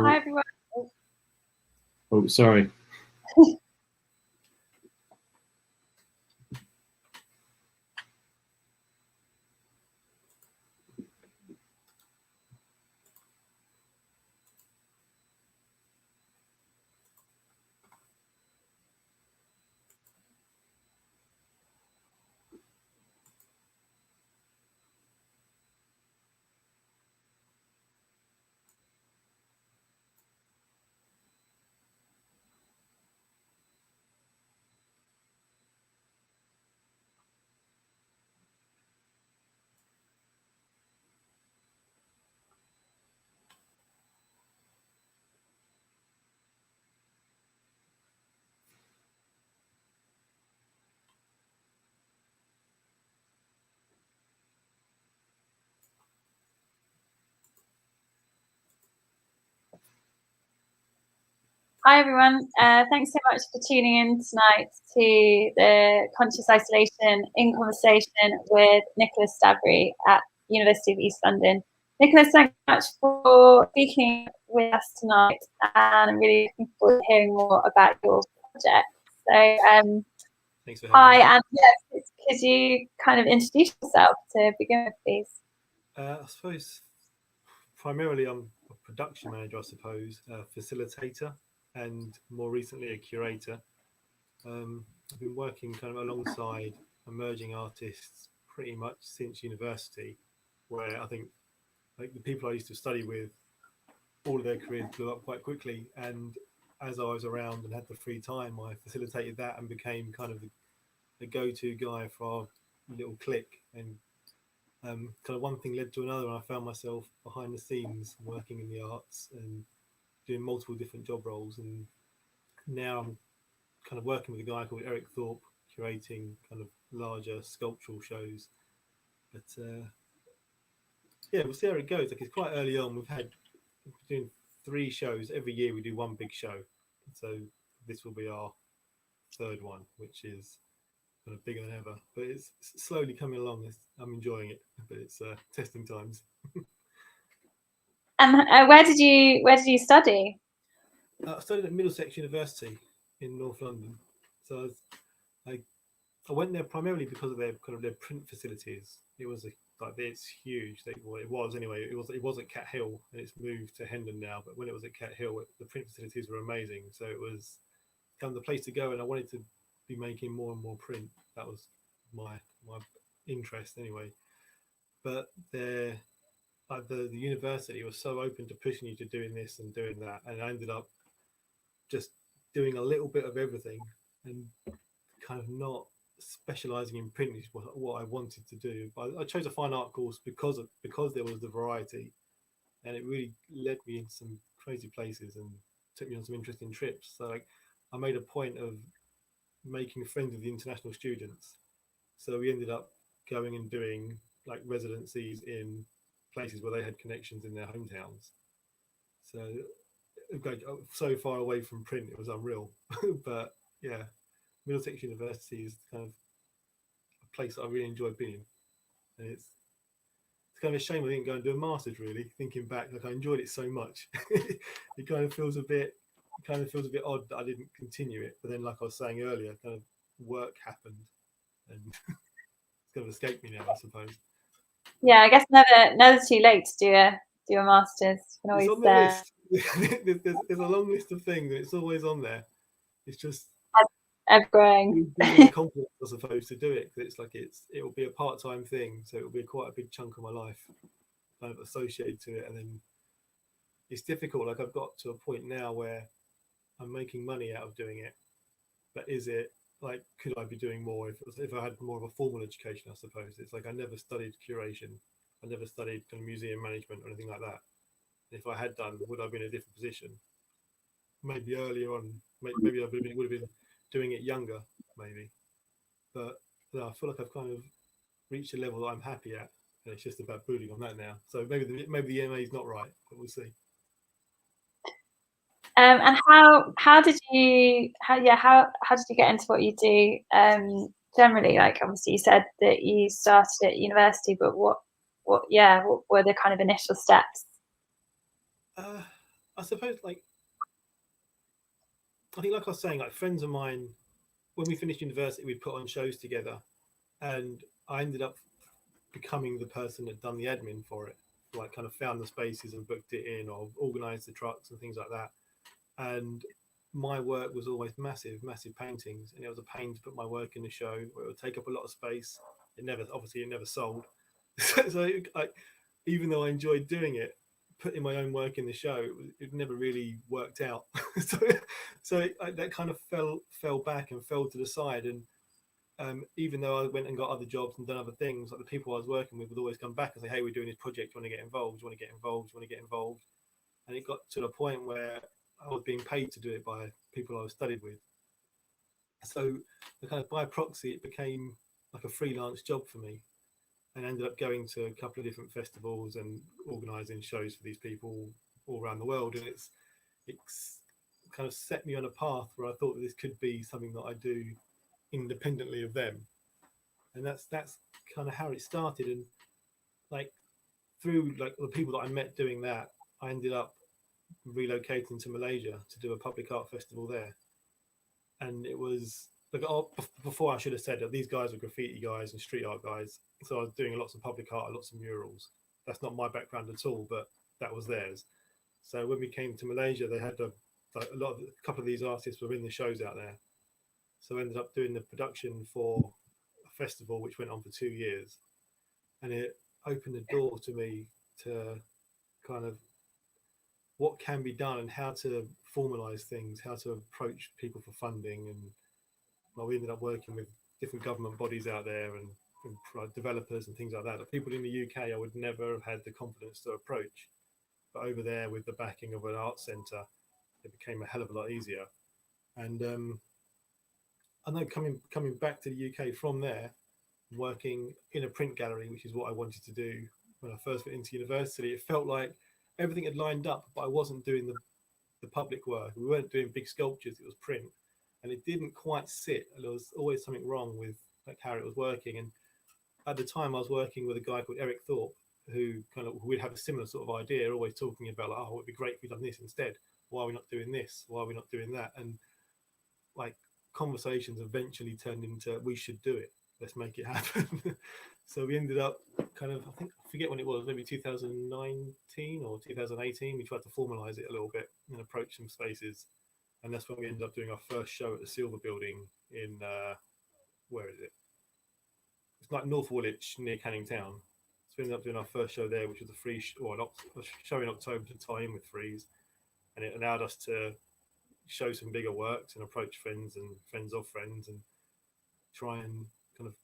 Hi everyone. Oh, sorry. Hi everyone. Thanks so much for tuning in tonight to the Conscious Isolation in Conversation with Nicholas Stavri at University of East London. Nicholas, thanks so much for speaking with us tonight, and I'm really looking forward to hearing more about your project. So, Thanks for having hi, me. and yes, could you kind of introduce yourself to begin with, please? I suppose primarily I'm a production manager, I suppose, a facilitator, and more recently a curator. I've been working kind of alongside emerging artists pretty much since university, where I think like the people I used to study with, all of their careers blew up quite quickly. And as I was around and had the free time, I facilitated that and became kind of the go-to guy for our little clique. And kind of one thing led to another, and I found myself behind the scenes working in the arts and doing multiple different job roles. And now I'm kind of working with a guy called Eric Thorp, curating kind of larger sculptural shows. But yeah, we'll see how it goes. Like it's quite early on. We're doing 3 shows every year. We do one big show, so this will be our 3rd one, which is kind of bigger than ever. But it's slowly coming along. I'm enjoying it, but it's testing times. And where did you study? I studied at Middlesex University in North London. So I went there primarily because of their print facilities. It was it's huge. Well, it was anyway. It was at Cat Hill, and it's moved to Hendon now. But when it was at Cat Hill, the print facilities were amazing. So it was kind of the place to go, and I wanted to be making more and more print. That was my interest anyway. But the university was so open to pushing you to doing this and doing that, and I ended up just doing a little bit of everything and kind of not specializing in print is what I wanted to do. But I chose a fine art course because there was the variety, and it really led me into some crazy places and took me on some interesting trips. So like I made a point of making friends with the international students. So we ended up going and doing like residencies in places where they had connections in their hometowns. So far away from print, it was unreal. But yeah, Middlesex University is kind of a place that I really enjoy being, and it's kind of a shame I didn't go and do a master's. Really, thinking back, like I enjoyed it so much, it kind of feels a bit odd that I didn't continue it. But then, like I was saying earlier, kind of work happened, and it's kind of escaped me now, I suppose. Yeah, I guess never too late to do a master's. You can It's always on the list. There's a long list of things, and it's always on there. It's just ever growing. building the confidence, I suppose, to do it. It's like it will be a part-time thing, so it will be quite a big chunk of my life kind of associated to it. And then it's difficult. Like I've got to a point now where I'm making money out of doing it, but is it like could I be doing more if I had more of a formal education? I suppose it's like I never studied curation, I never studied kind of museum management or anything like that. If I had done, would I be in a different position? Maybe earlier on, maybe I would have been doing it younger, maybe. But I feel like I've kind of reached a level that I'm happy at, and it's just about building on that now. So maybe the MA is not right, but we'll see. And how did you get into what you do generally? Like obviously you said that you started at university, but what were the kind of initial steps? I suppose, like, I think, like I was saying, like friends of mine, when we finished university, we put on shows together, and I ended up becoming the person that done the admin for it, like kind of found the spaces and booked it in, or organised the trucks and things like that. And my work was always massive paintings, and it was a pain to put my work in the show. Where it would take up a lot of space. It never sold. So even though I enjoyed doing it, putting my own work in the show, it never really worked out. so that kind of fell back and fell to the side. And even though I went and got other jobs and done other things, like the people I was working with would always come back and say, "Hey, we're doing this project. Do you want to get involved? Do you want to get involved? Do you want to get involved?" And it got to the point where I was being paid to do it by people I was studied with. So the kind of by proxy, it became like a freelance job for me, and ended up going to a couple of different festivals and organising shows for these people all around the world. And it's kind of set me on a path where I thought that this could be something that I do independently of them. And that's kind of how it started. And like through like the people that I met doing that, I ended up relocating to Malaysia to do a public art festival there. And it was like, before I should have said that these guys were graffiti guys and street art guys. So I was doing lots of public art, lots of murals. That's not my background at all, but that was theirs. So when we came to Malaysia, they had a couple of these artists were in the shows out there. So I ended up doing the production for a festival which went on for 2 years, and it opened the door to me to kind of what can be done and how to formalize things, how to approach people for funding. And well, we ended up working with different government bodies out there and developers and things like that. That people in the UK I would never have had the confidence to approach, but over there with the backing of an art centre, it became a hell of a lot easier. And I know coming back to the UK from there, working in a print gallery, which is what I wanted to do when I first went into university, it felt like everything had lined up, but I wasn't doing the public work. We weren't doing big sculptures, it was print. And it didn't quite sit. And there was always something wrong with like how it was working. And at the time I was working with a guy called Eric Thorp, who we'd have a similar sort of idea, always talking about like, oh, it'd be great if we'd done this instead. Why are we not doing this? Why are we not doing that? And like conversations eventually turned into we should do it. Let's make it happen. So we ended up kind of, I forget when it was, maybe 2019 or 2018. We tried to formalize it a little bit and approach some spaces. And that's when we ended up doing our first show at the Silver Building in, where is it? It's like North Woolwich near Canning Town. So we ended up doing our first show there, which was a show in October to tie in with Freeze. And it allowed us to show some bigger works and approach friends and friends of friends and try and kind of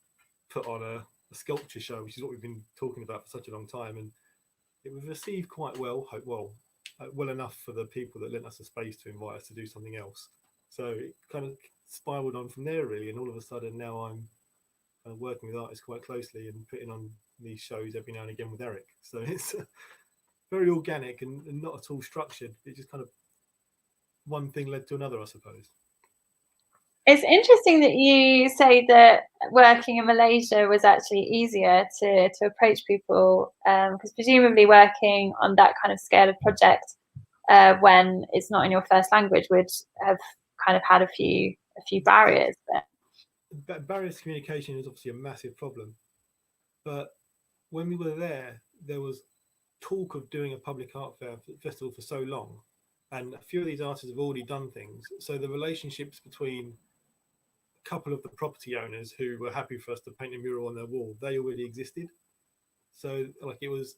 put on a sculpture show, which is what we've been talking about for such a long time. And it was received quite well, well enough for the people that lent us a space to invite us to do something else. So it kind of spiraled on from there, really. And all of a sudden now I'm kind of working with artists quite closely and putting on these shows every now and again with Eric. So it's very organic and not at all structured. It just kind of one thing led to another, I suppose. It's interesting that you say that working in Malaysia was actually easier to approach people, because presumably working on that kind of scale of project when it's not in your first language would have kind of had a few barriers there. Barriers to communication is obviously a massive problem, but when we were there was talk of doing a public art festival for so long, and a few of these artists have already done things, so the relationships between a couple of the property owners who were happy for us to paint a mural on their wall, they already existed. So like it was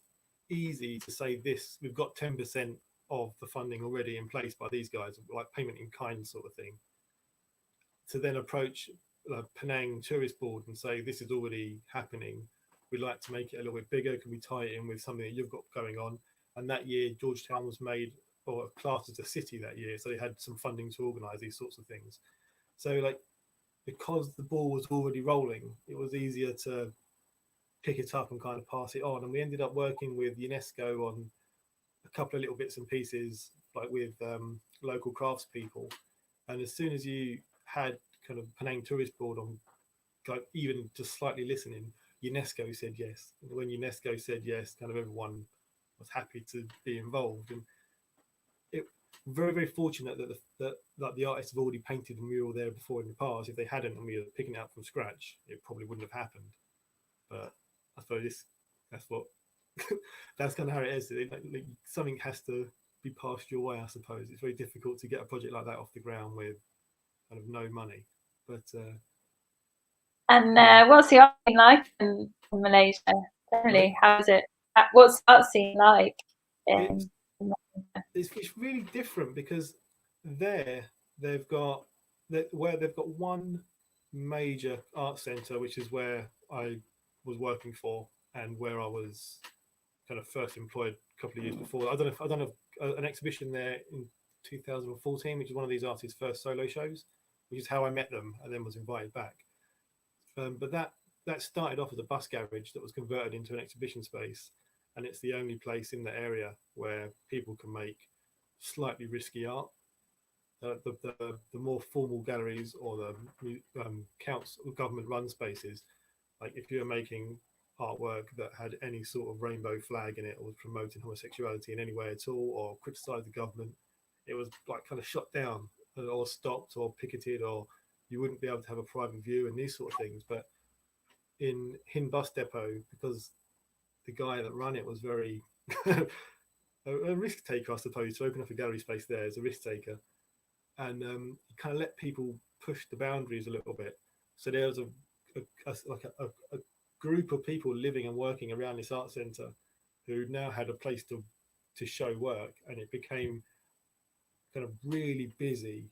easy to say this, we've got 10% of the funding already in place by these guys, like payment in kind sort of thing, to then approach Penang Tourist Board and say, this is already happening. We'd like to make it a little bit bigger. Can we tie it in with something that you've got going on? And that year, Georgetown was made or classed as a city that year. So they had some funding to organise these sorts of things. So like, because the ball was already rolling, it was easier to pick it up and kind of pass it on. And we ended up working with UNESCO on a couple of little bits and pieces, like with local craftspeople. And as soon as you had kind of Penang Tourist Board on, like even just slightly listening, UNESCO said yes. And when UNESCO said yes, kind of everyone was happy to be involved. And very, very fortunate that the artists have already painted the mural there before in the past. If they hadn't, and we were picking it up from scratch, it probably wouldn't have happened. But I suppose that's what that's kind of how it is. Something has to be passed your way. I suppose it's very difficult to get a project like that off the ground with kind of no money. But what's the art scene like in Malaysia? Generally, how is it? What's the art scene like? It's really different because they've got one major art centre, which is where I was working for and where I was kind of first employed a couple of years before. I've done an exhibition there in 2014, which is one of these artists' first solo shows, which is how I met them and then was invited back. But that started off as a bus garage that was converted into an exhibition space, and it's the only place in the area where people can make slightly risky art. The more formal galleries or the council government run spaces, like if you're making artwork that had any sort of rainbow flag in it or was promoting homosexuality in any way at all or criticised the government, it was like kind of shut down or stopped or picketed, or you wouldn't be able to have a private view and these sort of things. But in Hin Bus Depot, because the guy that ran it was very a risk taker, I suppose, to open up a gallery space there as a risk taker, and kind of let people push the boundaries a little bit. So there was a group of people living and working around this art centre who now had a place to show work, and it became kind of really busy,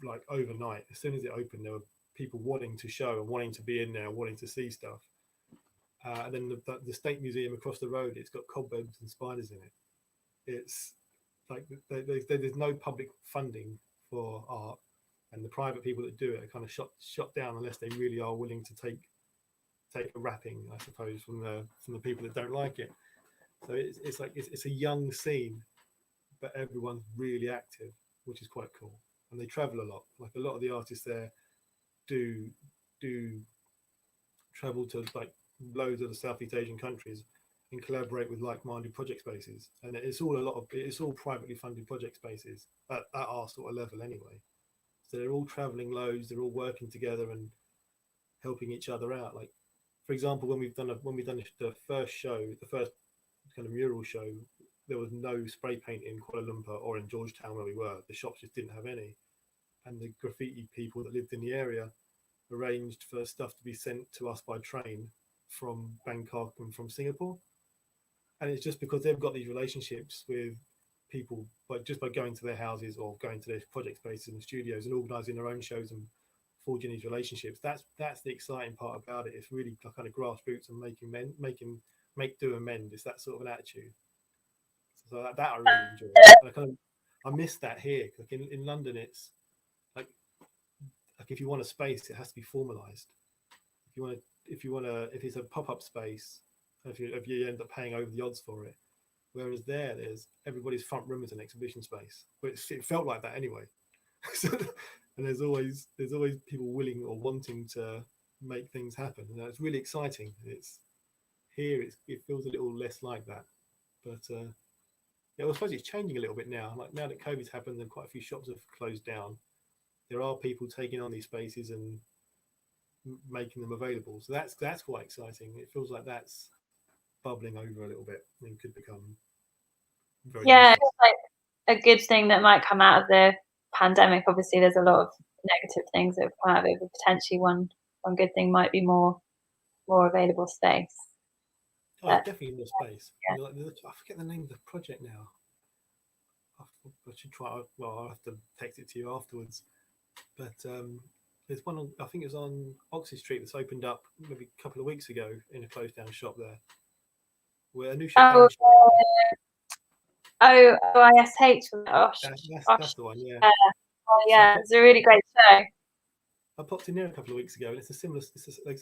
like overnight. As soon as it opened, there were people wanting to show and wanting to be in there, wanting to see stuff. And then the State Museum across the road, it's got cobwebs and spiders in it. It's like there's no public funding for art, and the private people that do it are kind of shot down unless they really are willing to take a wrapping, I suppose, from the people that don't like it. So it's a young scene, but everyone's really active, which is quite cool. And they travel a lot. Like a lot of the artists there do travel to like loads of the Southeast Asian countries and collaborate with like-minded project spaces. And it's all privately funded project spaces at our sort of level anyway. So they're all traveling loads, they're all working together and helping each other out. Like, for example, when we've done the first show, the first kind of mural show, there was no spray paint in Kuala Lumpur or in Georgetown where we were. The shops just didn't have any. And the graffiti people that lived in the area arranged for stuff to be sent to us by train from Bangkok and from Singapore. And it's just because they've got these relationships with people, but just by going to their houses or going to their project spaces and studios and organising their own shows and forging these relationships. That's the exciting part about it. It's really kind of grassroots and make do and mend. It's that sort of an attitude. So that I really enjoy. I miss that here. Like in London, it's like if you want a space, it has to be formalised. If it's a pop-up space, if you end up paying over the odds for it. Whereas there's everybody's front room is an exhibition space. But it felt like that anyway. And there's always people willing or wanting to make things happen. And it's really exciting. It feels a little less like that. But I suppose it's changing a little bit now. Like now that COVID's happened and quite a few shops have closed down, there are people taking on these spaces and making them available. So that's quite exciting. It feels like that's bubbling over a little bit and could become very it's like a good thing that might come out of the pandemic. Obviously, there's a lot of negative things that have come out of it, but potentially one good thing might be more available space. Oh, definitely more space. Yeah. I forget the name of the project now. I should try. Well, I'll have to text it to you afterwards. But there's one. I think it was on Oxford Street that's opened up maybe a couple of weeks ago in a closed down shop there. Where a new champagne shop. OISH. That's the one. Yeah. Yeah, it's a really great show. I popped in there a couple of weeks ago, and it's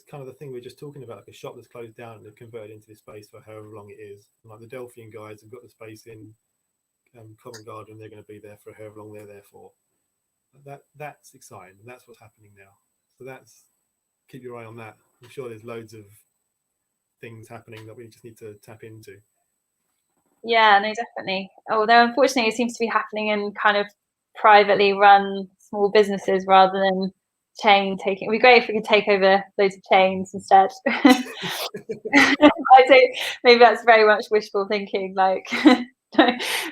kind of the thing we're just talking about, like a shop that's closed down and they've converted into this space for however long it is. And like the Delphian guys have got the space in Covent Garden, they're going to be there for however long they're there for. That's exciting, and that's what's happening now. So keep your eye on that. I'm sure there's loads of things happening that we just need to tap into. Yeah, no, definitely. Although unfortunately, it seems to be happening in kind of privately run small businesses rather than chain taking. It'd be great if we could take over loads of chains instead. I think maybe that's very much wishful thinking. Like,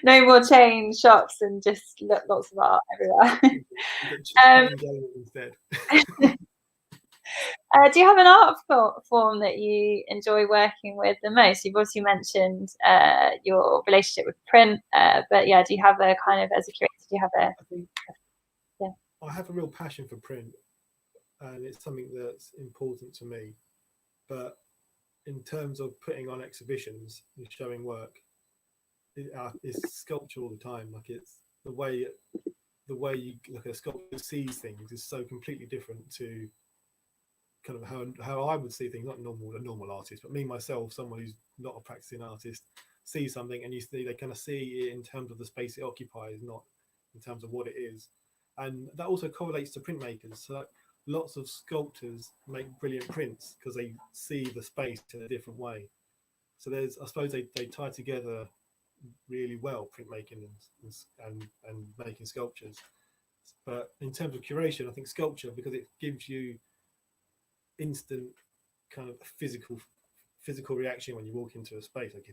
no more chain shops and just lots of art everywhere. You get Um, chain galleries instead. do you have an art form that you enjoy working with the most? You've obviously mentioned your relationship with print, but yeah, do you have a kind of, as a curator, do you have a? I think Yeah. I have a real passion for print, and it's something that's important to me. But in terms of putting on exhibitions and showing work, it's sculpture all the time. Like it's the way you like a sculptor sees things is so completely different to kind of how I would see things. Not a normal artist, but me myself, someone who's not a practicing artist, sees something and they kind of see it in terms of the space it occupies, not in terms of what it is. And that also correlates to printmakers. So like, lots of sculptors make brilliant prints because they see the space in a different way. So there's, I suppose they tie together really well, printmaking and making sculptures. But in terms of curation, I think sculpture, because it gives you instant kind of physical reaction when you walk into a space. Like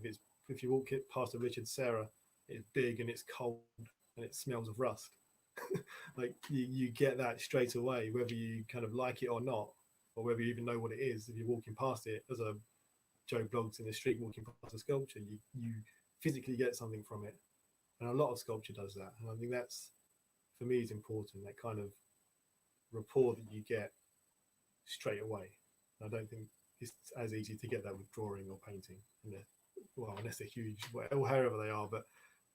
if you walk it past a Richard Serra, it's big and it's cold and it smells of rust. Like you get that straight away, whether you kind of like it or not, or whether you even know what it is. If you're walking past it as a Joe Bloggs in the street walking past a sculpture, you physically get something from it. And a lot of sculpture does that. And I think that's, for me, is important, that kind of rapport that you get straight away. I don't think it's as easy to get that with drawing or painting. Well, unless they're huge, or however they are. But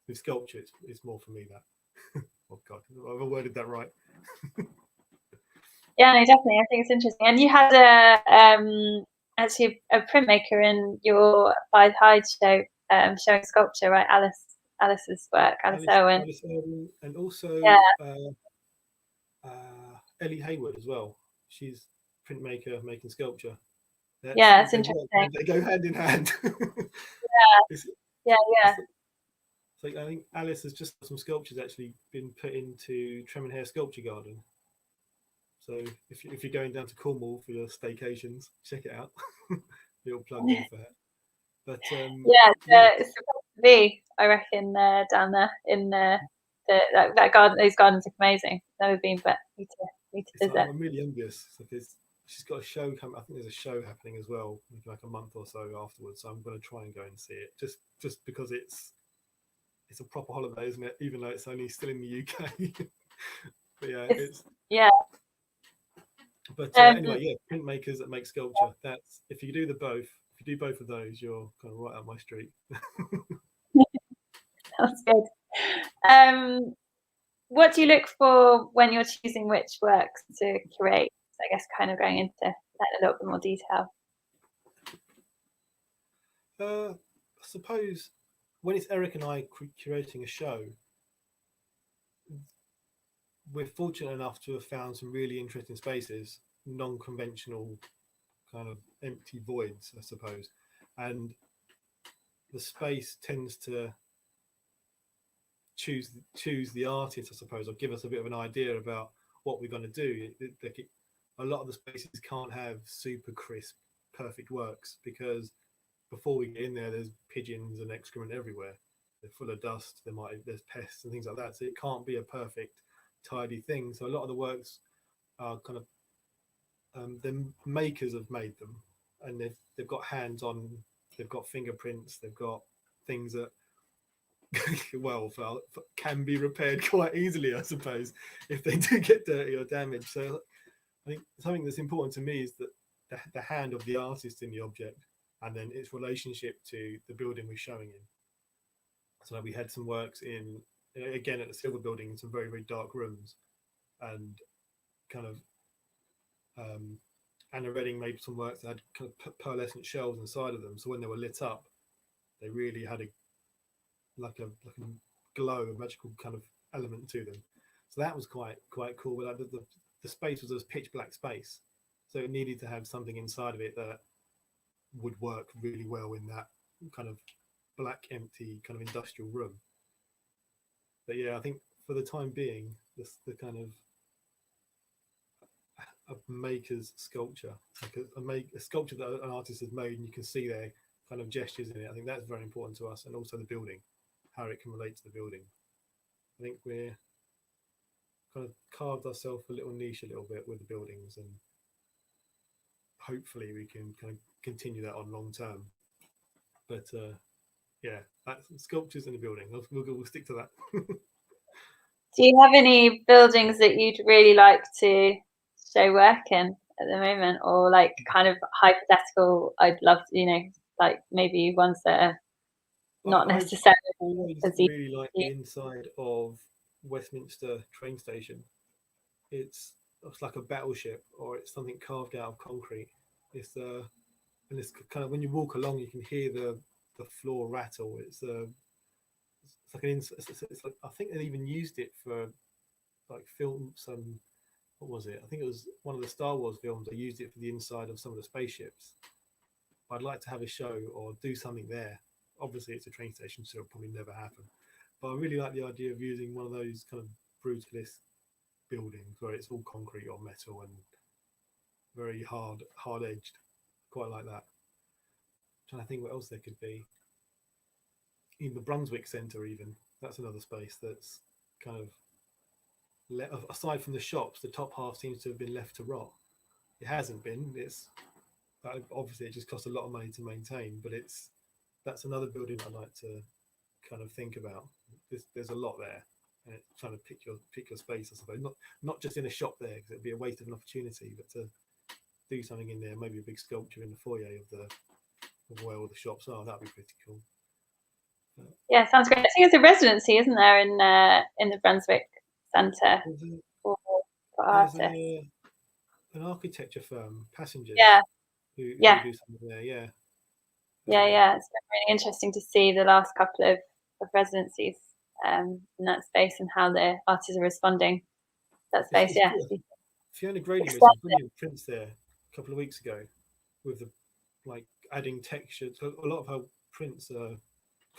with sculpture, it's more for me that. Oh God, I've worded that right. Yeah, no, definitely. I think it's interesting. And you had actually a printmaker in your By the Hyde show, showing sculpture, right? Alice's work, Alice Owen. Alice Irwin, and also Yeah, Ellie Hayward as well. She's printmaker making sculpture. yeah, it's They interesting. work, they go hand in hand. it's, Yeah, yeah. it's like I think Alice has just some sculptures actually been put into Tremenhare Sculpture Garden. So if you're going down to Cornwall for your staycations, check it out. Little plug there for her. But Yeah, yeah, it's supposed to be, I reckon, down there in that garden. Those gardens are amazing. Never been, but need to visit. I'm really envious. She's got a show coming. I think there's a show happening as well, like a month or so afterwards. So I'm going to try and go and see it, just because it's a proper holiday, isn't it? Even though it's only still in the UK. But yeah, it's yeah. But anyway, yeah, printmakers that make sculpture. That's if you do if you do both of those, you're kind of right up my street. That's good. What do you look for when you're choosing which works to curate? So I guess kind of going into that a little bit more detail. I suppose when it's Eric and I curating a show, we're fortunate enough to have found some really interesting spaces, non-conventional kind of empty voids, I suppose, and the space tends to choose the artist, I suppose, or give us a bit of an idea about what we're going to do. A lot of the spaces can't have super crisp, perfect works because before we get in there's pigeons and excrement everywhere. They're full of dust. There's pests and things like that. So it can't be a perfect, tidy thing. So a lot of the works are kind of the makers have made them, and they've got hands on. They've got fingerprints. They've got things that well can be repaired quite easily, I suppose, if they do get dirty or damaged. So I think something that's important to me is that the hand of the artist in the object and then its relationship to the building we're showing in. So we had some works in, again, at the Silver Building, in some very, very dark rooms, and kind of Anna Redding made some works that had kind of pearlescent shells inside of them. So when they were lit up, they really had like a glow, a magical kind of element to them. So that was quite cool. But like the space was a pitch black space, so it needed to have something inside of it that would work really well in that kind of black empty kind of industrial room. But yeah, I think for the time being, the kind of a maker's sculpture, like a sculpture that an artist has made, and you can see their kind of gestures in it. I think that's very important to us, and also the building, how it can relate to the building. I think we're kind of carved ourselves a little niche a little bit with the buildings, and hopefully we can kind of continue that on long term. But yeah, that's sculptures in the building. We'll stick to that. Do you have any buildings that you'd really like to show work in at the moment, or like kind of hypothetical? I'd love to, like maybe ones that are not necessarily. I always really like the inside of Westminster train station. It's like a battleship, or it's something carved out of concrete. It's and it's kind of when you walk along, you can hear the floor rattle. It's like it's like, I think they even used it for like film some. What was it? I think it was one of the Star Wars films. They used it for the inside of some of the spaceships. I'd like to have a show or do something there. Obviously, it's a train station, so it'll probably never happen. But I really like the idea of using one of those kind of brutalist buildings where it's all concrete or metal and very hard edged. Quite like that. I'm trying to think what else there could be. In the Brunswick Centre, even that's another space that's kind of aside from the shops, the top half seems to have been left to rot. It hasn't been. It's obviously it just costs a lot of money to maintain, but that's another building I'd like to kind of think about. There's a lot there, and it's trying to pick your space, I suppose. Not just in a shop there, because it'd be a waste of an opportunity, but to do something in there, maybe a big sculpture in the foyer of where all the shops are. That'd be pretty cool. Yeah, sounds great. I think it's a residency, isn't there, in the Brunswick Centre for artists? An architecture firm, Passengers. Yeah. Who do something there. Yeah. Yeah. It's been really interesting to see the last couple of residencies in that space and how the artists are responding to that space. Yeah. Fiona Grady made some brilliant prints there a couple of weeks ago with the like adding texture. So a lot of her prints are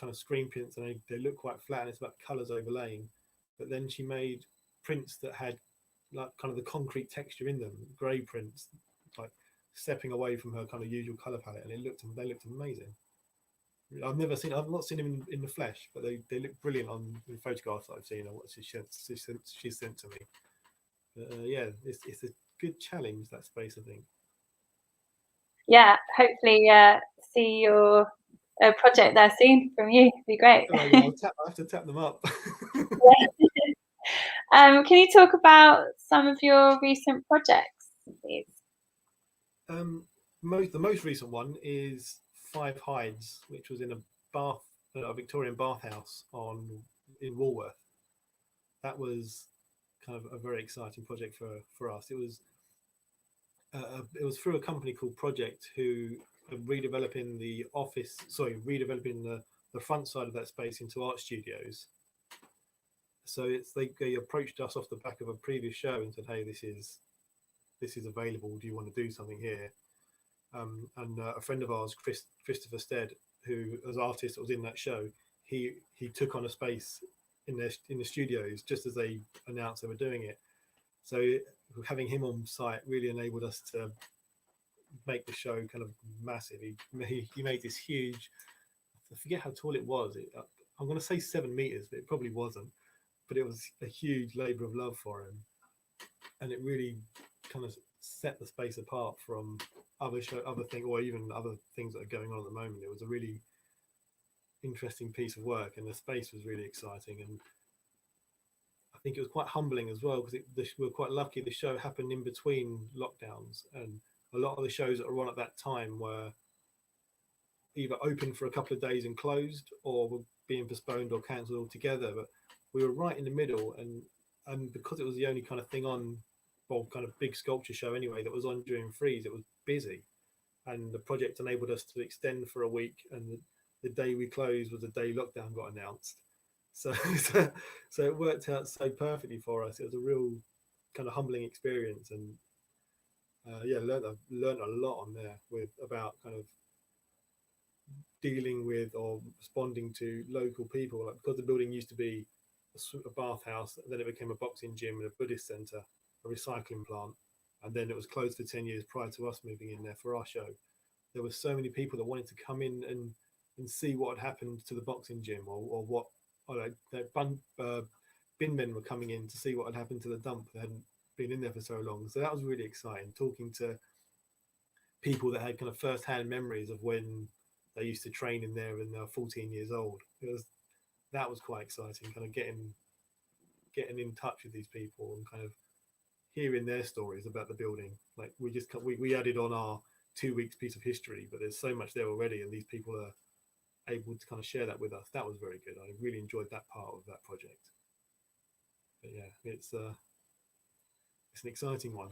kind of screen prints, and they look quite flat, and it's about colours overlaying. But then she made prints that had like kind of the concrete texture in them, grey prints, like stepping away from her kind of usual colour palette, and they looked amazing. I've not seen them in the flesh, but they look brilliant on the photographs that I've seen and what she sent to me. But, yeah, it's a good challenge, that space, I think. Yeah, hopefully see your project there soon from you. It'd be great. Oh, yeah, I'll have to tap them up. Can you talk about some of your recent projects, please? The most recent one is Five Hides, which was in a Victorian bathhouse in Walworth. That was kind of a very exciting project for us. It was through a company called Project, who are redeveloping the front side of that space into art studios. So they approached us off the back of a previous show and said, "Hey, this is available. Do you want to do something here?" And a friend of ours, Christopher Stead, who as artist that was in that show, he took on a space in the studios just as they announced they were doing it. So having him on site really enabled us to make the show kind of massive. He made this huge, I forget how tall it was. I'm going to say 7 meters, but it probably wasn't. But it was a huge labour of love for him, and it really kind of set the space apart from other things, or even other things that are going on at the moment. It was a really interesting piece of work, and the space was really exciting, and I think it was quite humbling as well, because we were quite lucky. The show happened in between lockdowns, and a lot of the shows that were on at that time were either open for a couple of days and closed, or were being postponed or cancelled altogether. But we were right in the middle, and because it was the only kind of thing on, well, kind of big sculpture show anyway, that was on during freeze, it was busy, and the project enabled us to extend for a week, and the day we closed was the day lockdown got announced. So it worked out so perfectly for us. It was a real kind of humbling experience, and learned a lot on there about kind of dealing with or responding to local people, like because the building used to be a bathhouse, then it became a boxing gym and a Buddhist centre, a recycling plant, and then it was closed for 10 years prior to us moving in there for our show. There were so many people that wanted to come in and see what had happened to the boxing gym, or what, or like bin men were coming in to see what had happened to the dump that hadn't been in there for so long. So that was really exciting, talking to people that had kind of first-hand memories of when they used to train in there when they were 14 years old. That was quite exciting, kind of getting in touch with these people and kind of hearing their stories about the building. Like we added on our 2 weeks piece of history, but there's so much there already, and these people are able to kind of share that with us. That was very good. I really enjoyed that part of that project. But yeah, it's an exciting one.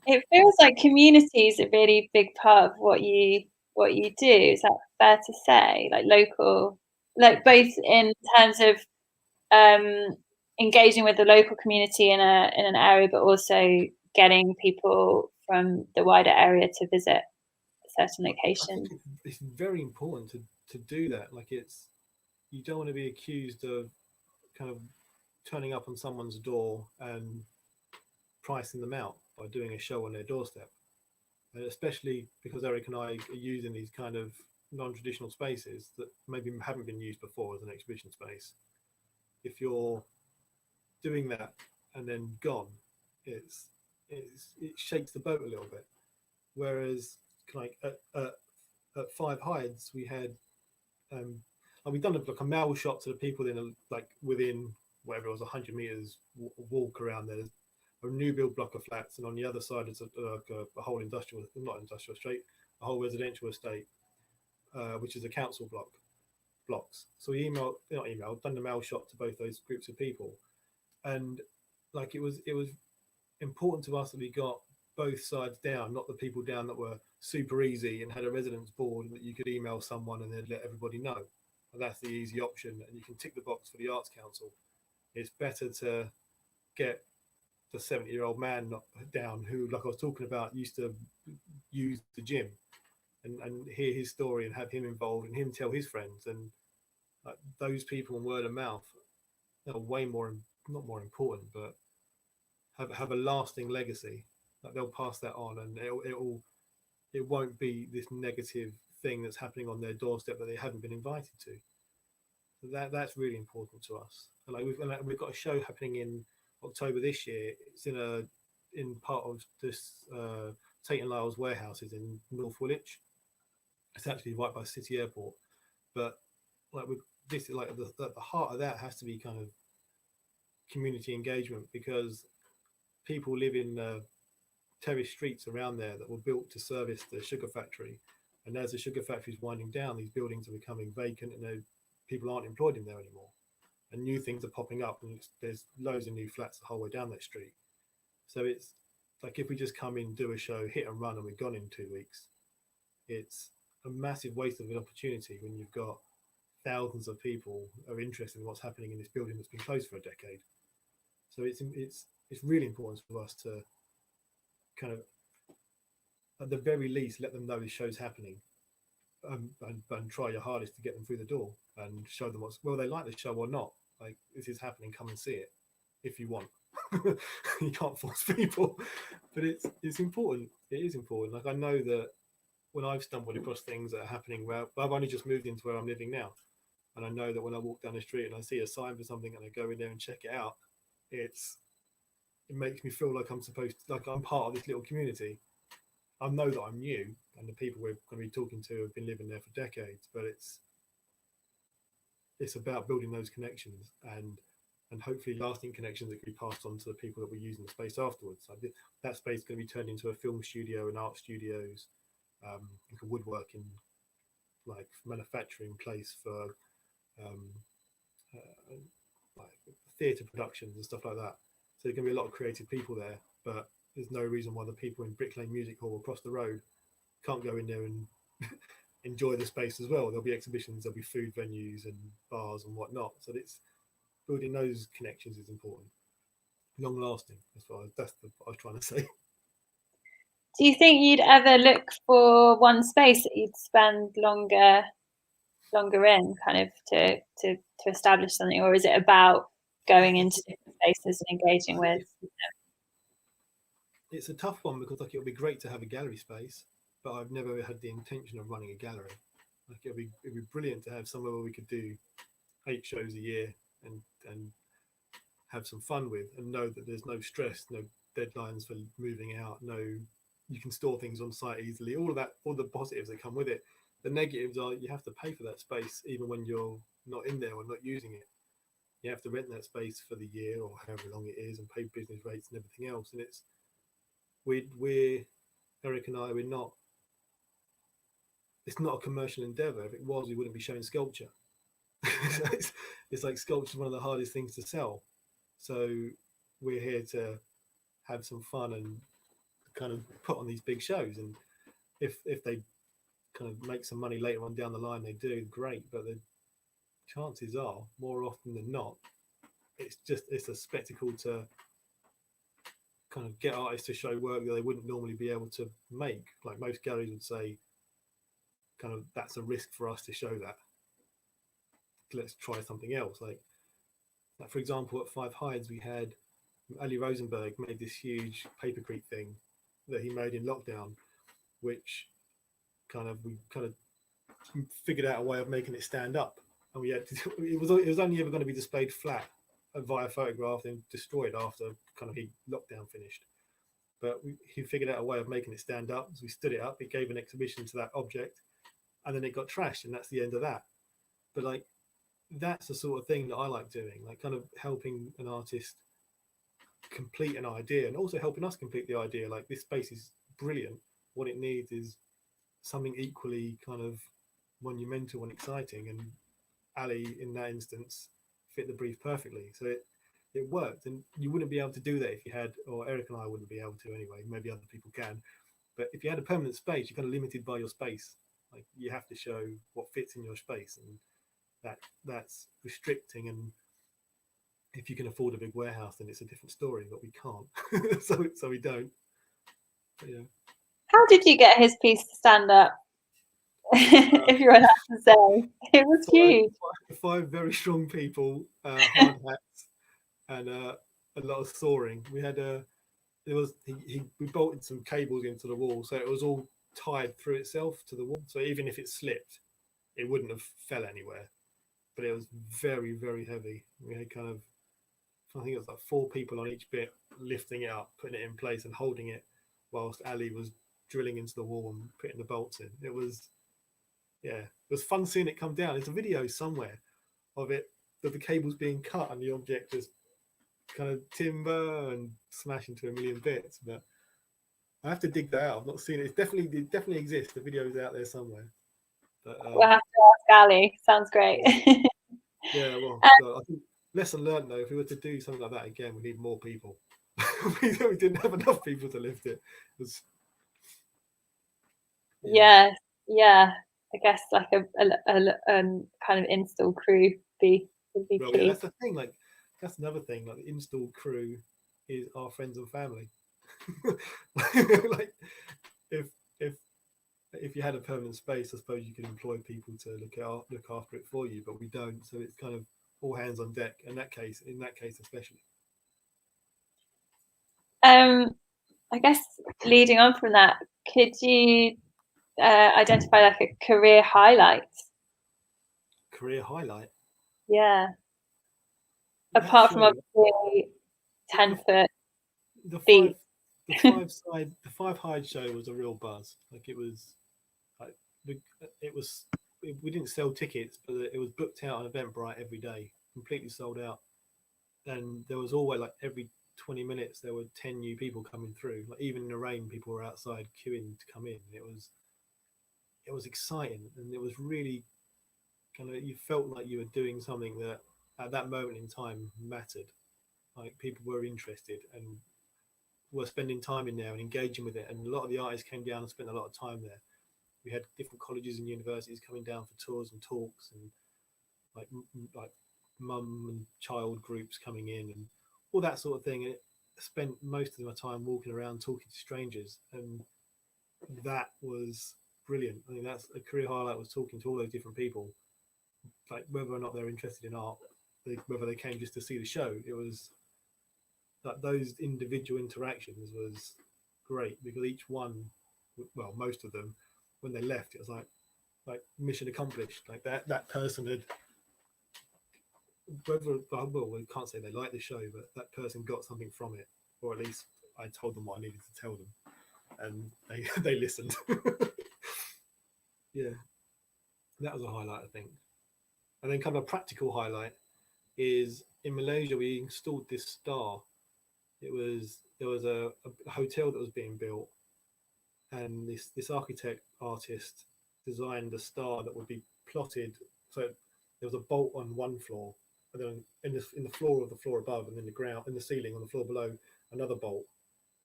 It feels like community is a really big part of what you do. Is that fair to say? Like local, like both in terms of engaging with the local community in an area, but also getting people from the wider area to visit certain locations. I think it's very important to do that. Like you don't want to be accused of kind of turning up on someone's door and pricing them out by doing a show on their doorstep. And especially because Eric and I are using these kind of non-traditional spaces that maybe haven't been used before as an exhibition space. If you're doing that and then gone, it shakes the boat a little bit. Whereas like at Five Hides, we had like we've done like a mail shot to the people in like within whatever it was 100 meters walk around there. There's a new build block of flats, and on the other side it's a whole industrial, not industrial estate, a whole residential estate, which is a council blocks. So we done the mail shot to both those groups of people, and like it was important to us that we got both sides down, not the people down that were super easy and had a residence board that you could email someone and then let everybody know. And that's the easy option, and you can tick the box for the Arts Council. It's better to get the 70-year-old man down who, like I was talking about, used to use the gym, and hear his story and have him involved and him tell his friends, and like those people and word of mouth are way more, not more important, but have a lasting legacy. Like they'll pass that on, and it won't be this negative thing that's happening on their doorstep that they haven't been invited to. So that's really important to us. And like we've got a show happening in October this year. It's in part of this Tate and Lyle's warehouses in North Woolwich. It's actually right by City Airport. But like with this, like the heart of that has to be kind of community engagement, because people live in terrace streets around there that were built to service the sugar factory. And as the sugar factory is winding down, these buildings are becoming vacant, and people aren't employed in there anymore. And new things are popping up, and there's loads of new flats the whole way down that street. So it's like if we just come in, do a show, hit and run, and we're gone in 2 weeks, it's a massive waste of an opportunity when you've got thousands of people are interested in what's happening in this building that's been closed for a decade. So it's really important for us to kind of, at the very least, let them know this show's happening, and try your hardest to get them through the door and show them whether they like the show or not. Like, this is happening, come and see it if you want. You can't force people, but it's important. It is important. Like, I know that when I've stumbled across things that are happening where I've only just moved into where I'm living now, and I know that when I walk down the street and I see a sign for something and I go in there and check it out, it makes me feel like I'm like I'm part of this little community. I know that I'm new, and the people we're going to be talking to have been living there for decades, but it's about building those connections and hopefully lasting connections that can be passed on to the people that we're using the space afterwards. Like that space is going to be turned into a film studio and art studios, like a woodworking, like manufacturing place for like theatre productions and stuff like that. So there's going to be a lot of creative people there, but there's no reason why the people in Brick Lane Music Hall across the road can't go in there and enjoy the space as well. There'll be exhibitions, there'll be food venues and bars and whatnot. So it's building those connections is important. Long lasting, that's what I was trying to say. Do you think you'd ever look for one space that you'd spend longer in, kind of to establish something, or is it about going into different spaces and engaging with? It's a tough one because like it would be great to have a gallery space, but I've never had the intention of running a gallery. Like it'd be brilliant to have somewhere where we could do 8 shows a year and have some fun with, and know that there's no stress, no deadlines for moving out, no, you can store things on site easily, all of that, all the positives that come with it. The negatives are you have to pay for that space even when you're not in there or not using it. You have to rent that space for the year or however long it is and pay business rates and everything else. And it's we're Eric and I, we're not, it's not a commercial endeavor. If it was, we wouldn't be showing sculpture. It's like sculpture is one of the hardest things to sell. So we're here to have some fun and kind of put on these big shows. And if they kind of make some money later on down the line, they do, great. But the chances are, more often than not, it's a spectacle to kind of get artists to show work that they wouldn't normally be able to make. Like most galleries would say, kind of that's a risk for us to show that. Let's try something else. Like for example, at Five Hides, we had Ali Rosenberg made this huge papercrete thing that he made in lockdown, which we figured out a way of making it stand up, and we had to, it was only ever going to be displayed flat via photograph and destroyed after kind of lockdown finished. But he figured out a way of making it stand up. So we stood it up. It gave an exhibition to that object, and then it got trashed, and that's the end of that. But like that's the sort of thing that I like doing, like kind of helping an artist complete an idea and also helping us complete the idea. Like this space is brilliant. What it needs is something equally kind of monumental and exciting. And Ali, in that instance, fit the brief perfectly. So it worked. And you wouldn't be able to do that if you had, or Eric and I wouldn't be able to anyway. Maybe other people can. But if you had a permanent space, you're kind of limited by your space. Like you have to show what fits in your space, and that's restricting. And if you can afford a big warehouse, then it's a different story. But we can't, so we don't. But, yeah. How did you get his piece to stand up? If you're allowed to say, it was huge. 5 very strong people, hard hats, and a lot of soaring. We had we bolted some cables into the wall, so it was all tied through itself to the wall. So even if it slipped, it wouldn't have fell anywhere. But it was very, very heavy. We had kind of, I think it was like 4 people on each bit lifting it up, putting it in place, and holding it, whilst Ali was drilling into the wall and putting the bolts in. It was fun seeing it come down. There's a video somewhere of it, of the cables being cut and the object just kind of timber and smash into a million bits. But I have to dig that out. I've not seen it. It definitely exists. The video's out there somewhere. But, we'll have to ask Ali. Sounds great. Yeah, well, I think lesson learned though. If we were to do something like that again, we need more people. We didn't have enough people to lift it. Yeah. I guess like a kind of install crew would be key. Yeah, that's the thing. Like that's another thing. Like the install crew is our friends and family. Like if you had a permanent space, I suppose you could employ people to look after it for you, but we don't. So it's kind of all hands on deck. In that case, especially. I guess leading on from that, could you identify like a career highlight? Career highlight? Yeah. Apart from obviously 10-foot feet. The Five Hide show was a real buzz. Like it was, we didn't sell tickets, but it was booked out on Eventbrite every day, completely sold out. And there was always like every 20 minutes there were 10 new people coming through. Like even in the rain, people were outside queuing to come in. It was exciting, and it was really kind of, you felt like you were doing something that at that moment in time mattered. Like people were interested and were spending time in there and engaging with it. And a lot of the artists came down and spent a lot of time there. We had different colleges and universities coming down for tours and talks, and like mum and child groups coming in and all that sort of thing. And it spent most of my time walking around talking to strangers, and that was brilliant. I think that's a career highlight, was talking to all those different people, like whether or not they're interested in art, whether they came just to see the show. It was that those individual interactions was great, because each one, well, most of them, when they left, it was like mission accomplished. Like that person had, whether, well, we can't say they liked the show, but that person got something from it, or at least I told them what I needed to tell them, and they listened. Yeah, that was a highlight, I think. And then kind of a practical highlight is in Malaysia we installed this star. There was a hotel that was being built, and this architect artist designed a star that would be plotted. So there was a bolt on one floor, and then in the floor of the floor above, and then the ground in the ceiling on the floor below, another bolt.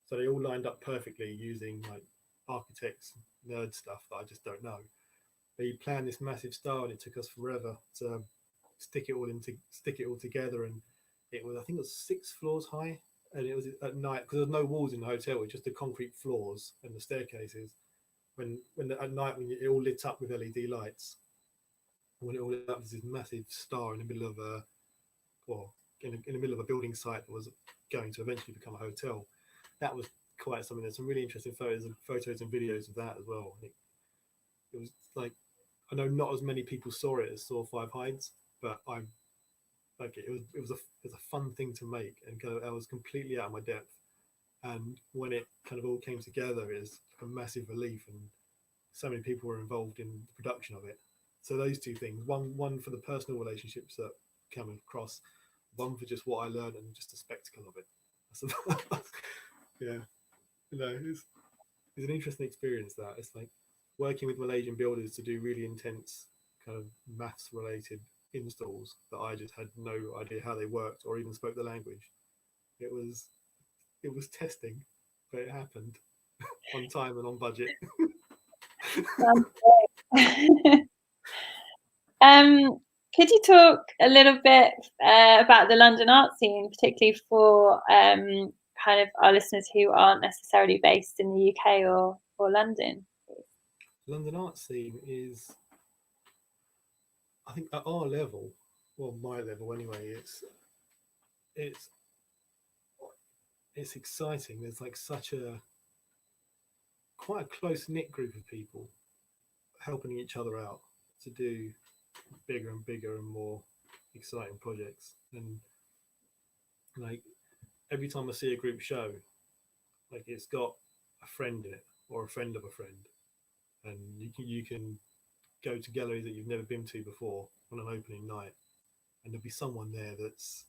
So they all lined up perfectly using like architects nerd stuff that I just don't know. But he planned this massive star, and it took us forever to stick it all together. And it was, I think it was 6 floors high, and it was at night because there's no walls in the hotel, it's just the concrete floors and the staircases. At night when it all lit up with LED lights, when it all lit up, there's this massive star in the middle of in the middle of a building site that was going to eventually become a hotel. That was quite something. There's some really interesting photos and videos of that as well. It was like, I know not as many people saw it as saw Five Hides, but I like it. It was a fun thing to make, and kind of, I was completely out of my depth. And when it kind of all came together, it's a massive relief, and so many people were involved in the production of it. So those two things, one for the personal relationships that come across, one for just what I learned and just the spectacle of it. Yeah, it's an interesting experience. That it's like working with Malaysian builders to do really intense kind of maths related installs that I just had no idea how they worked or even spoke the language. It was testing, but it happened on time and on budget. Could you talk a little bit about the London art scene, particularly for kind of our listeners who aren't necessarily based in the UK or London? London art scene is, I think, at our level, well, my level anyway, it's exciting. There's like such a quite a close knit group of people helping each other out to do bigger and bigger and more exciting projects. And like every time I see a group show, like it's got a friend in it or a friend of a friend, and you can go to galleries that you've never been to before on an opening night, and there'll be someone there that's,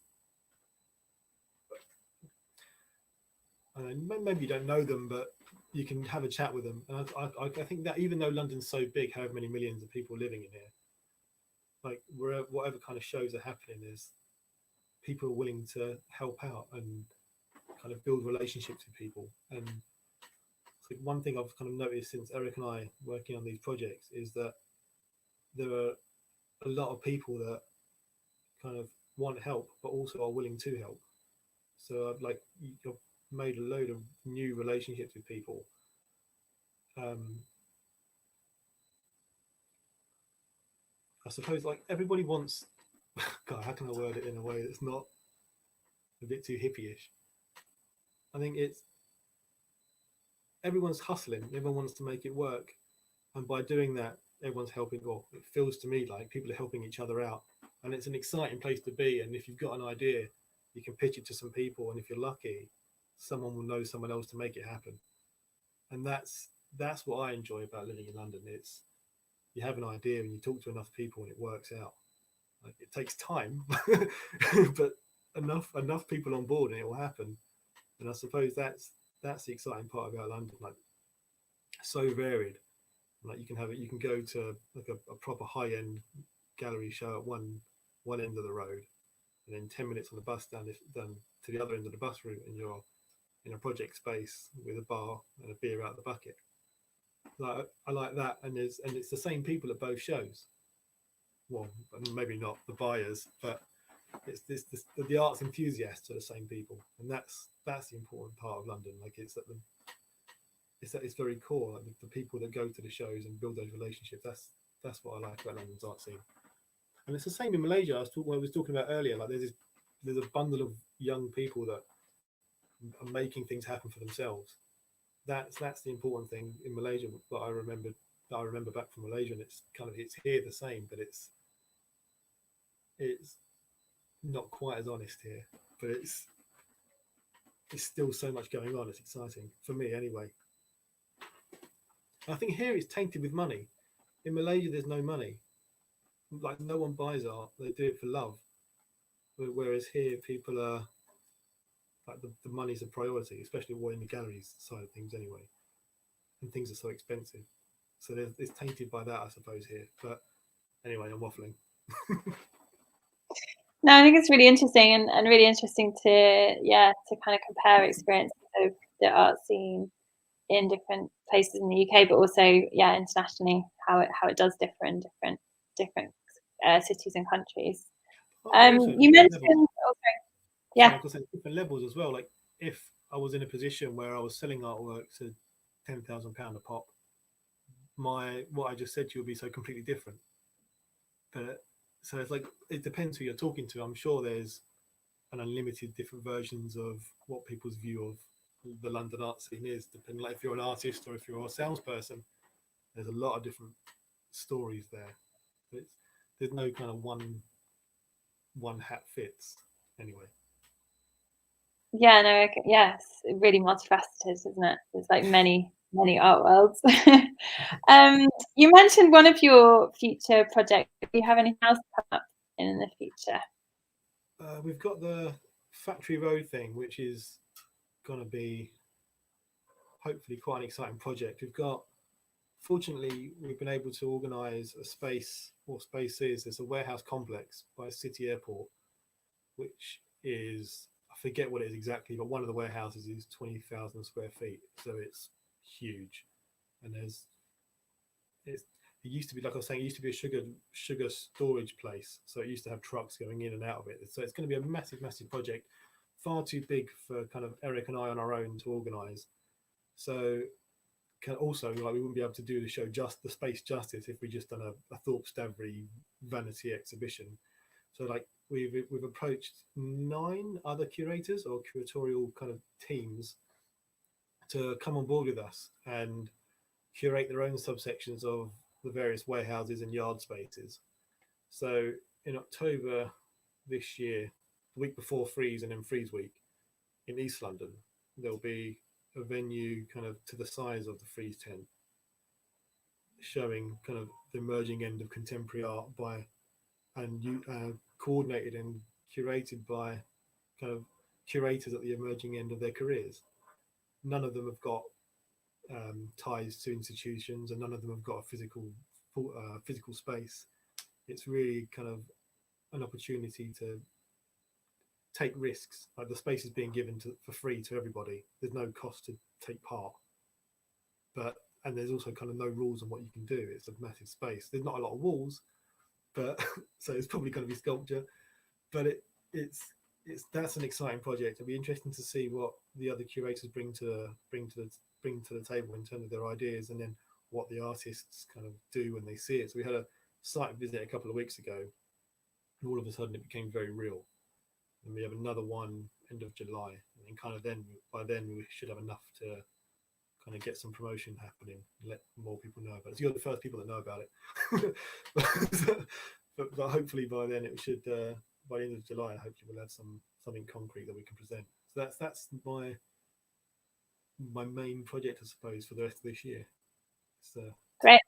I don't know, maybe you don't know them, but you can have a chat with them. And I think that even though London's so big, however many millions of people living in here, like whatever kind of shows are happening, is people are willing to help out and kind of build relationships with people. And so one thing I've kind of noticed since Eric and I working on these projects is that there are a lot of people that kind of want help, but also are willing to help. So I've you've made a load of new relationships with people. I suppose like everybody wants, God, how can I word it in a way that's not a bit too hippie-ish? I think it's, everyone's hustling, everyone wants to make it work. And by doing that, everyone's helping, or it feels to me like people are helping each other out. And it's an exciting place to be. And if you've got an idea, you can pitch it to some people. And if you're lucky, someone will know someone else to make it happen. And that's what I enjoy about living in London. It's, you have an idea and you talk to enough people and it works out. Like it takes time, but enough people on board and it will happen. And I suppose that's the exciting part about London. Like so varied. Like you can go to like a proper high end gallery show at one end of the road, and then 10 minutes on the bus down to the other end of the bus route, and you're in a project space with a bar and a beer out the bucket. Like I like that, and it's the same people at both shows. Well, maybe not the buyers, but it's the arts enthusiasts are the same people, and that's the important part of London. Like it's that it's very core. Like the people that go to the shows and build those relationships. That's what I like about London's art scene. And it's the same in Malaysia. I was talking about earlier. Like there's a bundle of young people that are making things happen for themselves. That's the important thing in Malaysia that I remember back from Malaysia, and it's here the same, but it's not quite as honest here. But it's still so much going on. It's exciting for me anyway. I think here it's tainted with money. In Malaysia, there's no money. Like no one buys art; they do it for love. Whereas here, people are like the money's a priority, especially in the galleries side of things anyway. And things are so expensive, so it's tainted by that, I suppose here. But anyway, I'm waffling. No, I think it's really interesting and really interesting to kind of compare experiences of the art scene in different places in the UK, but also internationally how it does differ in different cities and countries. You mentioned, sorry, because there's different levels as well. Like if I was in a position where I was selling artwork to £10,000 a pop, what I just said to you would be so completely different. But so it's like it depends who you're talking to. I'm sure there's an unlimited different versions of what people's view of the London art scene is, depending like if you're an artist or if you're a salesperson. There's a lot of different stories there. There's no kind of one hat fits anyway. Yeah, no, yes, really multifaceted, isn't it? There's like many art worlds. You mentioned one of your future projects. Do you have anything else come up in the future? We've got the Factory Road thing, which is going to be hopefully quite an exciting project. Fortunately, we've been able to organise a space, or spaces. There's a warehouse complex by a city airport, which is, I forget what it is exactly, but one of the warehouses is 20,000 square feet, so it's huge. And it used to be, like I was saying, it used to be a sugar storage place, so it used to have trucks going in and out of it. So it's going to be a massive project, far too big for kind of Eric and I on our own to organise. So also, like, we wouldn't be able to do the show just the space justice if we just done a Thorp Stavri vanity exhibition. So like we've approached 9 other curators or curatorial kind of teams to come on board with us and curate their own subsections of the various warehouses and yard spaces. So in October this year, the week before Freeze and then Freeze Week in East London, there'll be a venue kind of to the size of the Freeze tent, showing kind of the emerging end of contemporary art coordinated and curated by kind of curators at the emerging end of their careers. None of them have got ties to institutions, and none of them have got a physical space. It's really kind of an opportunity to take risks. Like the space is being given for free to everybody. There's no cost to take part, and there's also kind of no rules on what you can do. It's a massive space. There's not a lot of walls, but so it's probably going to be sculpture. But that's an exciting project. It'll be interesting to see what the other curators bring to the table in terms of their ideas, and then what the artists kind of do when they see it. So we had a site visit a couple of weeks ago, and all of a sudden it became very real. And we have another one end of July, and then by then we should have enough to kind of get some promotion happening, and let more people know about it. So you're the first people that know about it. but hopefully by then it should. By the end of July, hopefully we'll have something concrete that we can present. So that's my main project, I suppose, for the rest of this year. So great.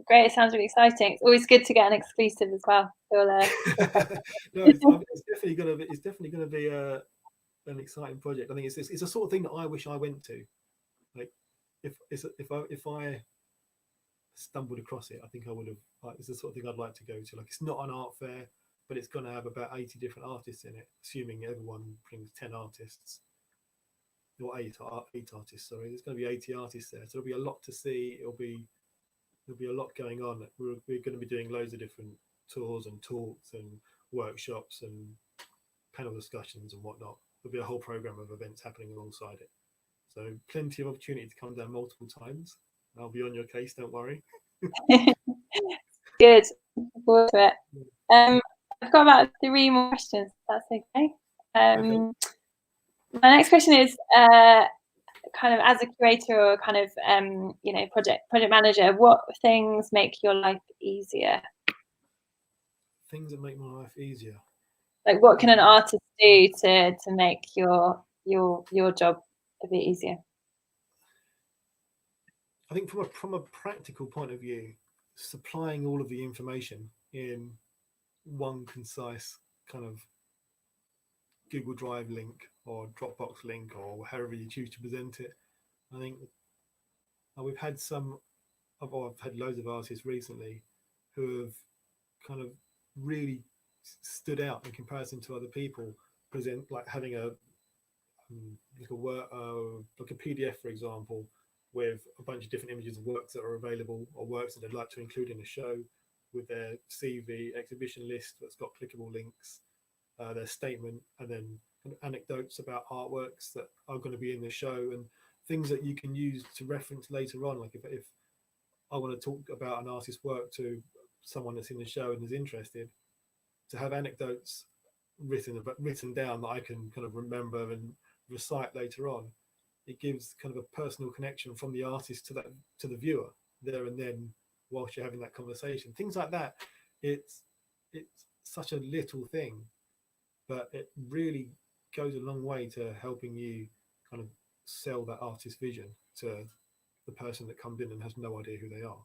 It sounds really exciting. It's always good to get an exclusive as well. No, it's definitely going to be an exciting project. I think it's a sort of thing that I wish I went to. Like if I stumbled across it, I think I would have. Like, it's the sort of thing I'd like to go to. Like, it's not an art fair, but it's going to have about 80 different artists in it, assuming everyone brings 10 artists. Or eight artists, sorry. There's going to be 80 artists there. So there'll be a lot to see. There'll be a lot going on. We're going to be doing loads of different tours and talks and workshops and panel discussions and whatnot. There'll be a whole program of events happening alongside it. So plenty of opportunity to come down multiple times. I'll be on your case, don't worry. Good. Looking forward to it. I've got about 3 more questions, if that's okay. Okay. My next question is kind of as a curator or kind of project manager, what things make your life easier? Things that make my life easier. Like what can an artist do to make your job a bit easier? I think from a practical point of view, supplying all of the information in one concise kind of Google Drive link or Dropbox link or however you choose to present it. I think we've had I've had loads of artists recently who have kind of really stood out in comparison to other people. Present like having like a PDF, for example, with a bunch of different images of works that are available or works that they'd like to include in a show, with their CV, exhibition list that's got clickable links, their statement, and then anecdotes about artworks that are going to be in the show and things that you can use to reference later on. Like if I want to talk about an artist's work to someone that's in the show and is interested, to have anecdotes written down that I can kind of remember and recite later on, it gives kind of a personal connection from the artist to the viewer there and then whilst you're having that conversation. Things like that. It's such a little thing, but it really goes a long way to helping you kind of sell that artist's vision to the person that comes in and has no idea who they are.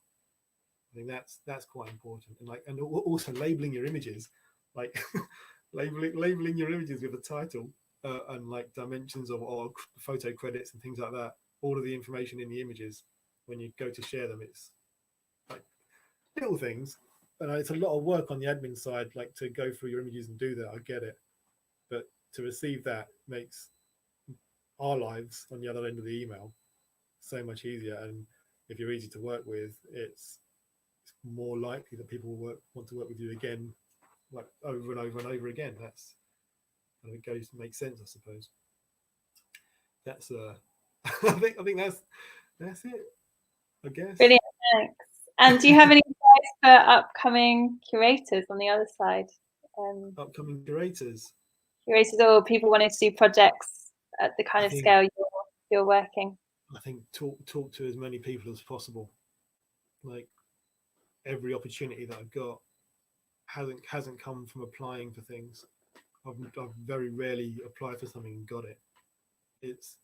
I think that's quite important, and also labeling your images, like labeling your images with a title and like dimensions or photo credits and things like that. All of the information in the images when you go to share them, it's like little things, and it's a lot of work on the admin side, like to go through your images and do that. I get it, but to receive that makes our lives on the other end of the email so much easier. And if you're easy to work with, it's more likely that people will want to work with you again, like over and over and over again. That's and it goes makes sense, I suppose. That's I think that's it, I guess. Brilliant, thanks. And do you have any advice for upcoming curators on the other side? Upcoming curators or people wanting to do projects at the kind of scale you're working? I think talk to as many people as possible. Like every opportunity that I've got hasn't come from applying for things. I've very rarely applied for something and got it. It's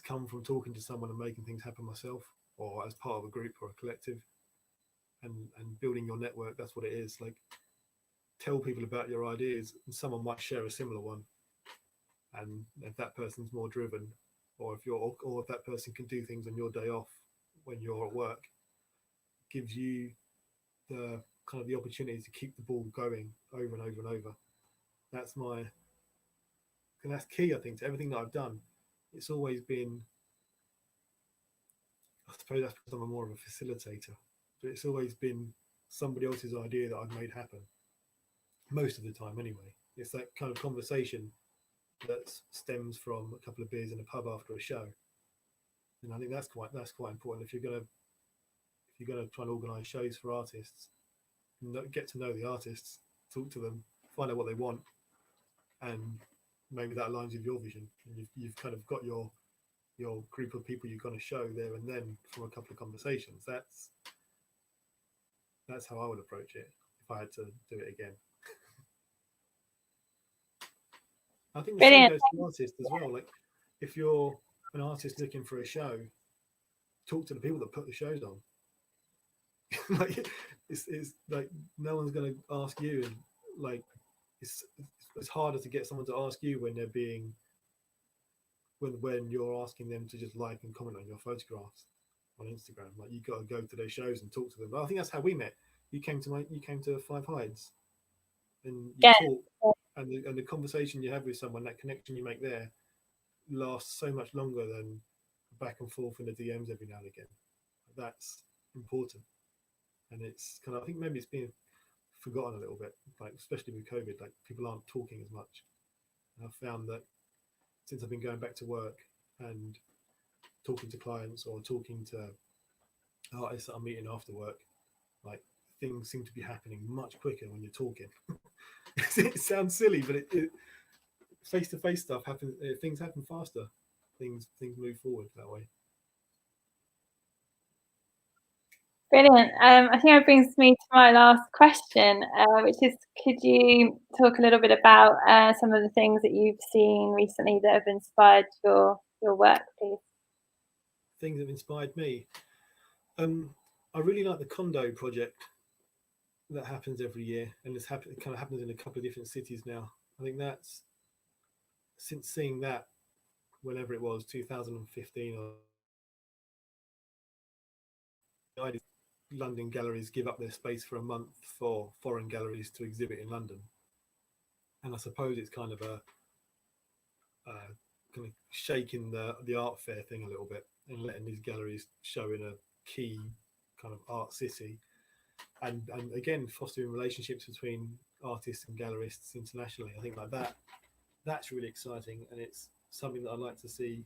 come from talking to someone and making things happen myself, or as part of a group or a collective, and building your network. That's what it is. Like tell people about your ideas, and someone might share a similar one. And if that person's more driven, or if that person can do things on your day off when you're at work, gives you the kind of the opportunity to keep the ball going over and over and over. That's key, I think, to everything that I've done. It's always been, I suppose that's because I'm more of a facilitator, but it's always been somebody else's idea that I've made happen. Most of the time, anyway. It's that kind of conversation that stems from a couple of beers in a pub after a show, and I think that's quite important. If you're gonna try and organise shows for artists, get to know the artists, talk to them, find out what they want, and maybe that aligns with your vision. And you've kind of got your group of people you're going to show there and then from a couple of conversations. That's how I would approach it if I had to do it again. I think the same goes to artists as well. Like if you're an artist looking for a show, talk to the people that put the shows on. Like it's like no one's going to ask you, and like it's harder to get someone to ask you when they're being when you're asking them to just like and comment on your photographs on Instagram. Like you got to go to their shows and talk to them. But I think that's how we met. You came to Five Hides, and you talk, and the conversation you have with someone, that connection you make there, lasts so much longer than back and forth in the DMs every now and again. That's important, and it's kind of, I think maybe it's being forgotten a little bit, like especially with COVID, like people aren't talking as much. And I've found that since I've been going back to work and talking to clients or talking to artists that I'm meeting after work, like things seem to be happening much quicker when you're talking. It sounds silly, but it face-to-face stuff happens. Things happen faster. Things move forward that way. Brilliant. I think that brings me to my last question, which is, could you talk a little bit about some of the things that you've seen recently that have inspired your work, please? Things that have inspired me. I really like the condo project that happens every year, and it kind of happens in a couple of different cities now. I think that's, since seeing that, whenever it was 2015, or London galleries give up their space for a month for foreign galleries to exhibit in London, and I suppose it's kind of a kind of shaking the art fair thing a little bit and letting these galleries show in a key kind of art city, and again fostering relationships between artists and gallerists internationally. I think like that's really exciting, and it's something that I'd like to see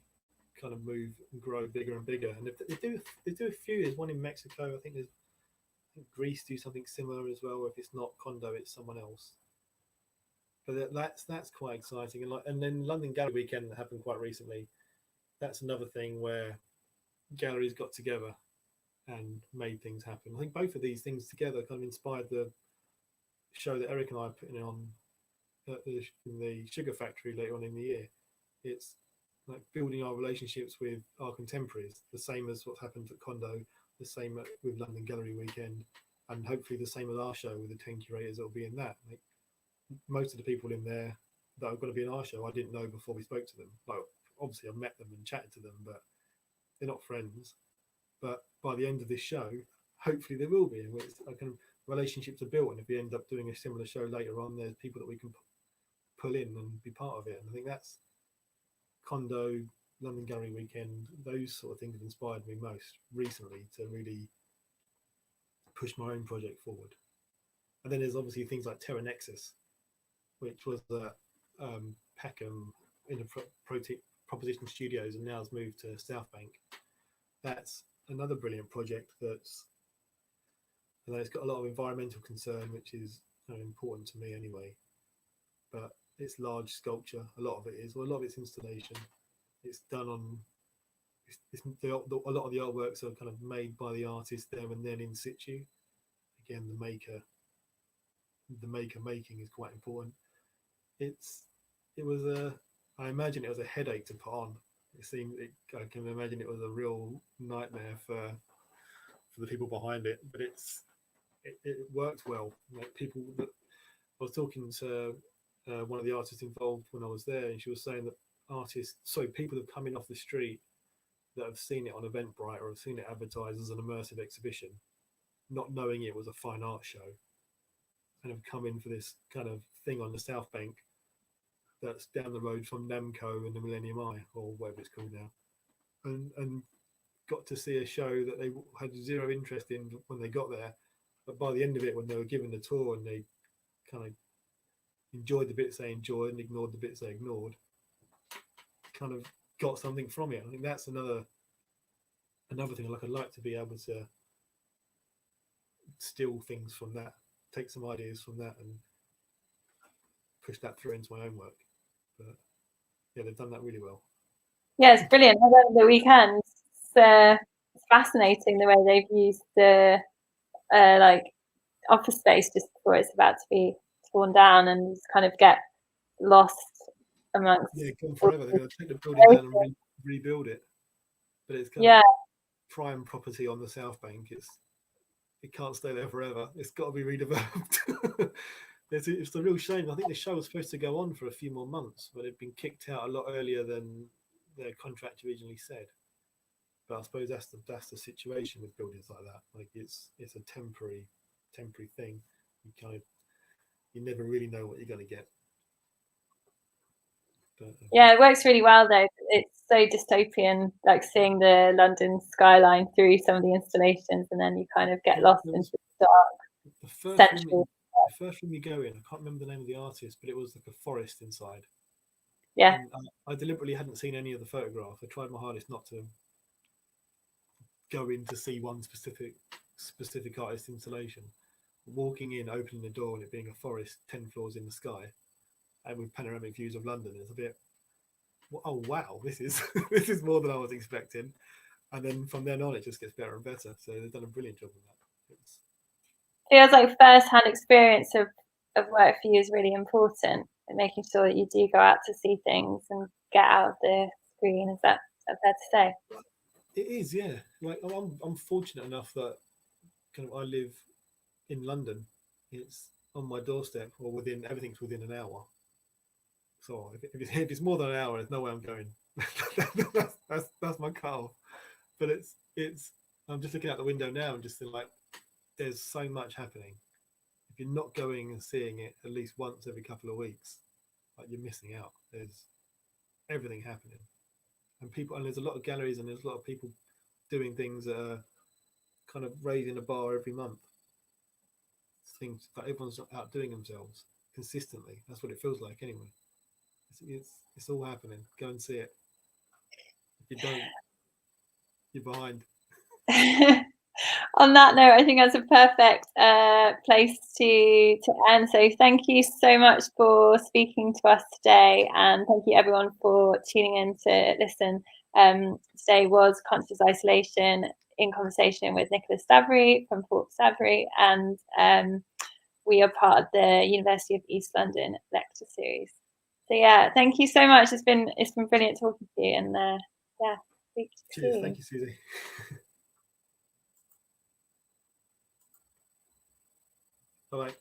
kind of move and grow bigger and bigger. And if they do a few, there's one in Mexico. I think Greece do something similar as well. If it's not Condo, it's someone else. But that's quite exciting. And then London Gallery Weekend that happened quite recently. That's another thing where galleries got together and made things happen. I think both of these things together kind of inspired the show that Eric and I are putting on in the Sugar Factory later on in the year. It's like building our relationships with our contemporaries, the same as what's happened at Condo, the same with London Gallery Weekend, and hopefully the same with our show with the 10 curators that will be in that. Like, most of the people in there that are going to be in our show, I didn't know before we spoke to them. Like, obviously, I met them and chatted to them, but they're not friends. But by the end of this show, hopefully there will be, and relationships are built. And if we end up doing a similar show later on, there's people that we can pull in and be part of it. And I think that's Condo, London Gallery Weekend, those sort of things have inspired me most recently to really push my own project forward. And then there's obviously things like Terra Nexus, which was at Peckham in the Proposition Studios, and now has moved to South Bank. That's another brilliant project that's, although it's got a lot of environmental concern, which is important to me anyway. But it's large sculpture. A lot of it is, well, a lot of it's installation. It's done on. A lot of the artworks are kind of made by the artist there and then in situ. Again, the maker making is quite important. I imagine it was a headache to put on. I can imagine it was a real nightmare for the people behind it, but it worked well. Like people that I was talking to one of the artists involved when I was there, and she was saying that people have come in off the street that have seen it on Eventbrite or have seen it advertised as an immersive exhibition, not knowing it was a fine art show, and have come in for this kind of thing on the South Bank that's down the road from Namco and the Millennium Eye, or whatever it's called now, and got to see a show that they had zero interest in when they got there. But by the end of it, when they were given the tour and they kind of enjoyed the bits they enjoyed and ignored the bits they ignored, kind of got something from it. I think that's another thing. Like, I'd like to be able to steal things from that, take some ideas from that, and push that through into my own work. But yeah, they've done that really well. Yeah, it's brilliant. I love the weekend. It's fascinating the way they've used the like office space just before it's about to be torn down and just kind of get lost amongst. Yeah, gone forever. They're going to take the building down and rebuild it, but it's kind of prime property on the South Bank. It can't stay there forever. It's got to be redeveloped. It's a real shame. I think the show was supposed to go on for a few more months, but it'd been kicked out a lot earlier than their contract originally said. But I suppose that's the situation with buildings like that. Like, it's a temporary thing. You never really know what you're going to get. But, yeah, it works really well though. It's so dystopian, like seeing the London skyline through some of the installations, and then you kind of get lost into the dark. The first room you go in, I can't remember the name of the artist, but it was like a forest inside. Yeah. And I deliberately hadn't seen any of the photographs. I tried my hardest not to go in to see one specific artist installation. Walking in, opening the door, and it being a forest 10 floors in the sky, and with panoramic views of London, is a bit, oh wow, this is this is more than I was expecting. And then from then on, it just gets better and better. So they've done a brilliant job of that. Feels like first-hand experience of work for you is really important, and making sure that you do go out to see things and get out of the screen. Is that fair to say? It is, yeah. Like I'm fortunate enough that kind of I live in London. It's on my doorstep, or everything's within an hour. So if it's more than an hour, there's no way I'm going. that's my cut off. But it's I'm just looking out the window now and just like, there's so much happening. If you're not going and seeing it at least once every couple of weeks, like, you're missing out. There's everything happening, and there's a lot of galleries, and there's a lot of people doing things that are kind of raising a bar every month. Things that everyone's out doing themselves consistently. That's what it feels like anyway. It's all happening. Go and see it. If you don't, you're behind. On that note, I think that's a perfect place to end. So thank you so much for speaking to us today, and thank you everyone for tuning in to listen. Today was Conscious Isolation in conversation with Nicholas Stavri from Thorp Stavri, and we are part of the University of East London lecture series. So yeah, thank you so much. It's been brilliant talking to you, and yeah, speak to you soon. Thank you, Susie. Bye.